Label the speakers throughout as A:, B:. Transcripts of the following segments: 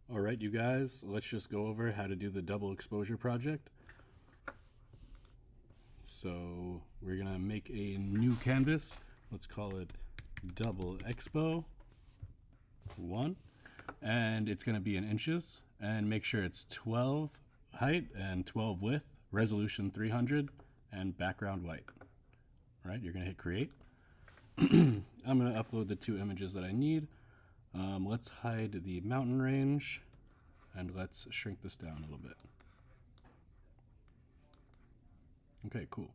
A: All right, you guys, let's just go over how to do the double exposure project. So we're gonna make a new canvas. Let's call it double expo 1. And it's gonna be in inches. And make sure it's 12 height and 12 width, resolution 300, and background white. All right, you're gonna hit create. I'm gonna upload the 2 images that I need. Let's hide the mountain range and let's shrink this down a little bit. Okay, cool.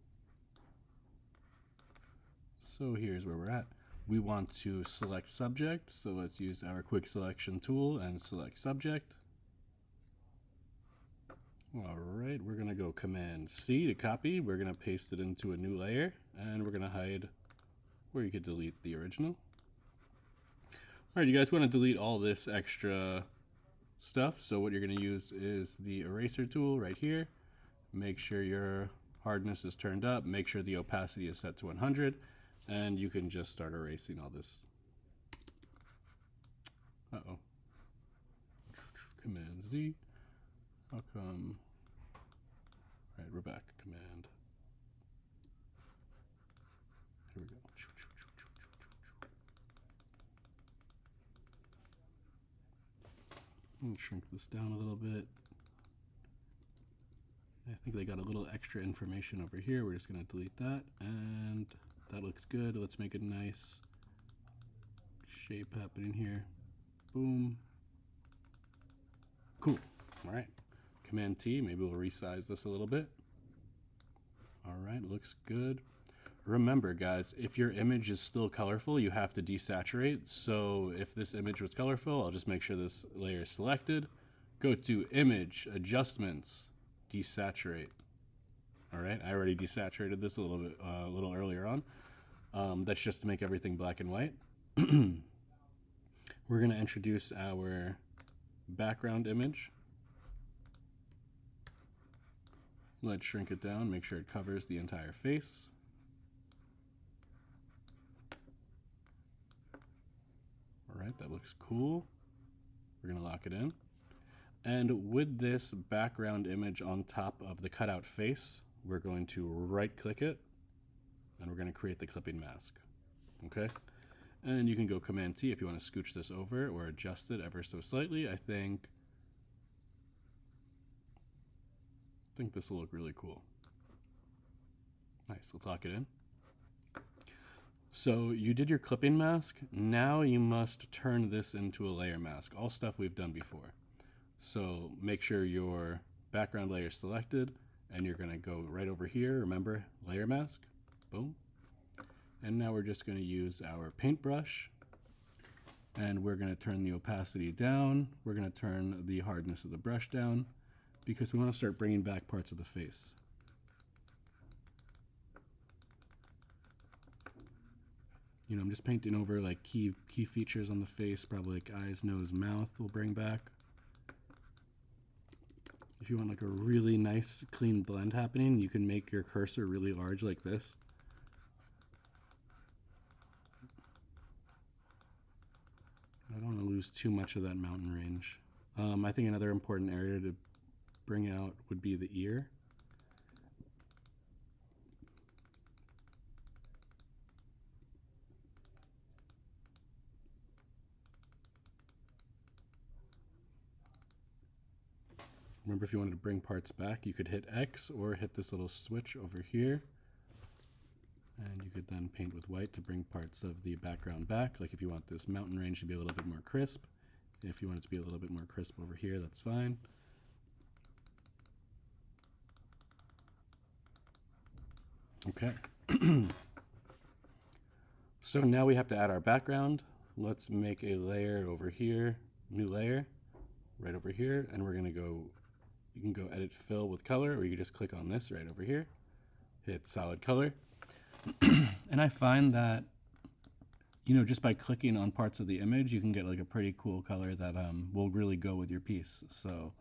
A: So here's where we're at. We want to select subject, so let's use our quick selection tool and select subject. All right, we're gonna go Command C to copy. We're gonna paste it into a new layer and we're gonna hide where you could delete the original. All right, you guys want to delete all this extra stuff. So what you're going to use is the eraser tool right here. Make sure your hardness is turned up. Make sure the opacity is set to 100. And you can just start erasing all this. Uh-oh. Command Z. How come? All right, we're back. Command. Here we go. Shrink this down a little bit. I think they got a little extra information over here. We're just going to delete that, and that looks good. Let's make a nice shape happening here. Boom. Cool. All right. Command T. Maybe we'll resize this a little bit. All right. Looks good. Remember, guys, if your image is still colorful, you have to desaturate. So if this image was colorful, I'll just make sure this layer is selected. Go to Image, Adjustments, Desaturate. All right, I already desaturated this a little earlier on. That's just to make everything black and white. We're going to introduce our background image. Let's shrink it down, make sure it covers the entire face. All right, that looks cool. We're gonna lock it in. And with this background image on top of the cutout face, we're going to right click it and we're gonna create the clipping mask, okay? And you can go Command T if you wanna scooch this over or adjust it ever so slightly. I think this will look really cool. Nice, let's lock it in. So you did your clipping mask. Now you must turn this into a layer mask, all stuff we've done before. So make sure your background layer is selected and you're gonna go right over here. Remember, layer mask, boom. And now we're just gonna use our paintbrush and we're gonna turn the opacity down. We're gonna turn the hardness of the brush down because we wanna start bringing back parts of the face. You know, I'm just painting over like key features on the face, probably like eyes, nose, mouth we'll bring back. If you want like a really nice clean blend happening, you can make your cursor really large like this. I don't want to lose too much of that mountain range. I think another important area to bring out would be the ear. Remember, if you wanted to bring parts back, you could hit X or hit this little switch over here. And you could then paint with white to bring parts of the background back. Like if you want this mountain range to be a little bit more crisp. If you want it to be a little bit more crisp over here, that's fine. Okay. So now we have to add our background. Let's make a layer over here, new layer, right over here, and we're gonna go, you can go edit fill with color, or you can just click on this right over here, hit solid color. And I find that, you know, just by clicking on parts of the image, you can get like a pretty cool color that will really go with your piece. So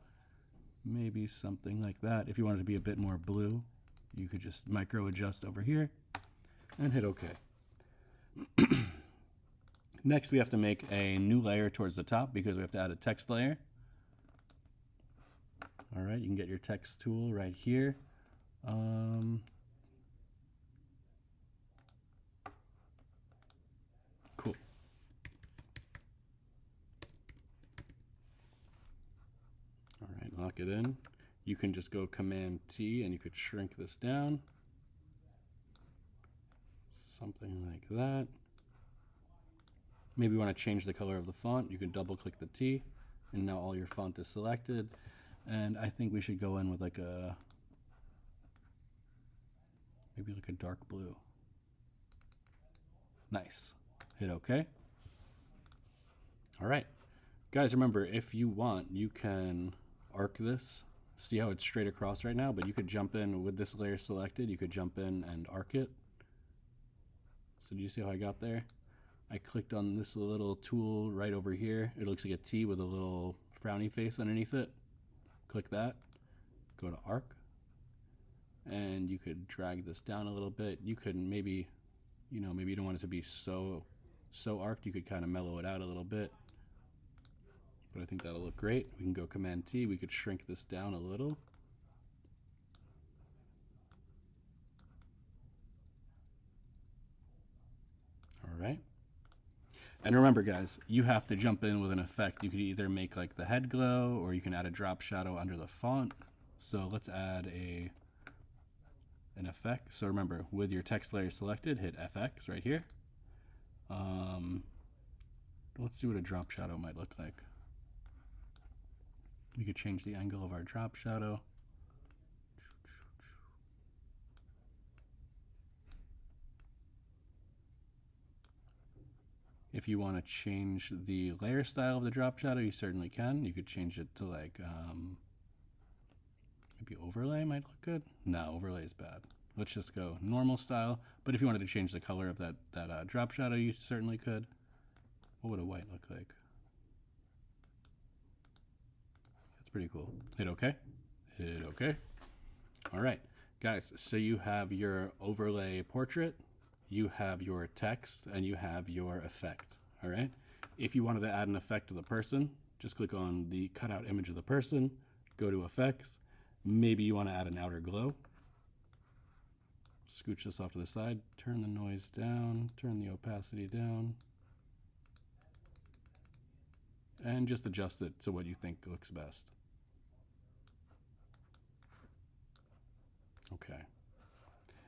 A: maybe something like that. If you want it to be a bit more blue, you could just micro adjust over here and hit OK. Next, we have to make a new layer towards the top because we have to add a text layer. All right, you can get your text tool right here. Cool. All right, lock it in. You can just go Command T and you could shrink this down. Something like that. Maybe you want to change the color of the font. You can double click the T and now all your font is selected. And I think we should go in with like a, maybe like a dark blue. Nice. Hit OK. All right. Guys, remember, if you want, you can arc this. See how it's straight across right now, but you could jump in with this layer selected. You could jump in and arc it. So do you see how I got there? I clicked on this little tool right over here. It looks like a T with a little frowny face underneath it. Click that, go to arc, and you could drag this down a little bit. You could maybe, maybe you don't want it to be so arced. You could kind of mellow it out a little bit. But I think that'll look great. We can go Command T. We could shrink this down a little. All right. And remember, guys, you have to jump in with an effect. You could either make like the head glow, or you can add a drop shadow under the font. So let's add an effect. So remember, with your text layer selected, hit FX right here. Let's see what a drop shadow might look like. We could change the angle of our drop shadow. If you want to change the layer style of the drop shadow, you certainly can. You could change it to like, maybe overlay might look good. No, overlay is bad. Let's just go normal style. But if you wanted to change the color of that drop shadow, you certainly could. What would a white look like? Pretty cool. Hit OK. Hit OK. All right, guys, so you have your overlay portrait, you have your text, and you have your effect. All right. If you wanted to add an effect to the person, just click on the cutout image of the person, go to effects. Maybe you want to add an outer glow. Scooch this off to the side, turn the noise down, turn the opacity down, and just adjust it to what you think looks best. Okay.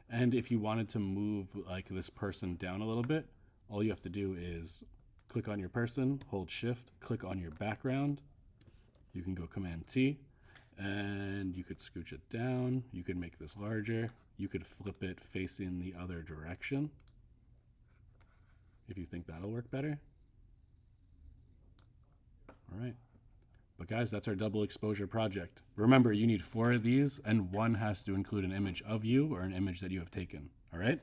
A: And if you wanted to move like this person down a little bit, all you have to do is click on your person, hold shift, click on your background. You can go Command T and you could scooch it down. You could make this larger. You could flip it facing the other direction if you think that'll work better. All right. But guys, that's our double exposure project. Remember, you need 4 of these, and one has to include an image of you or an image that you have taken. All right?